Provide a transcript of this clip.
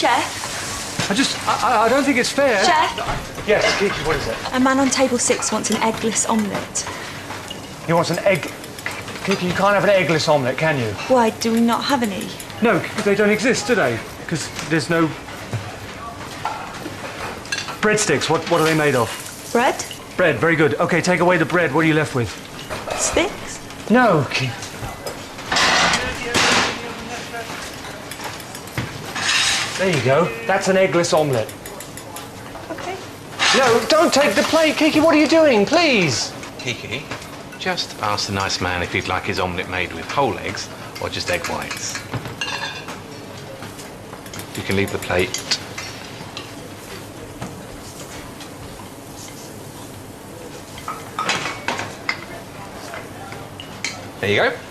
Chef? I don't think it's fair. Chef? Yes, Kiki, what is it? A man on table 6 wants an eggless omelette. He wants an egg... Kiki, you can't have an eggless omelette, can you? Why, do we not have any? No, they don't exist, do they? Because there's no... Breadsticks, what are they made of? Bread? Bread, very good. OK, take away the bread. What are you left with? Sticks? No, Kiki. There you go. That's an eggless omelette. OK. No, don't take the plate. Kiki, what are you doing? Please. Kiki, just ask the nice man if he'd like his omelette made with whole eggs or just egg whites. You can leave the plate. There you go.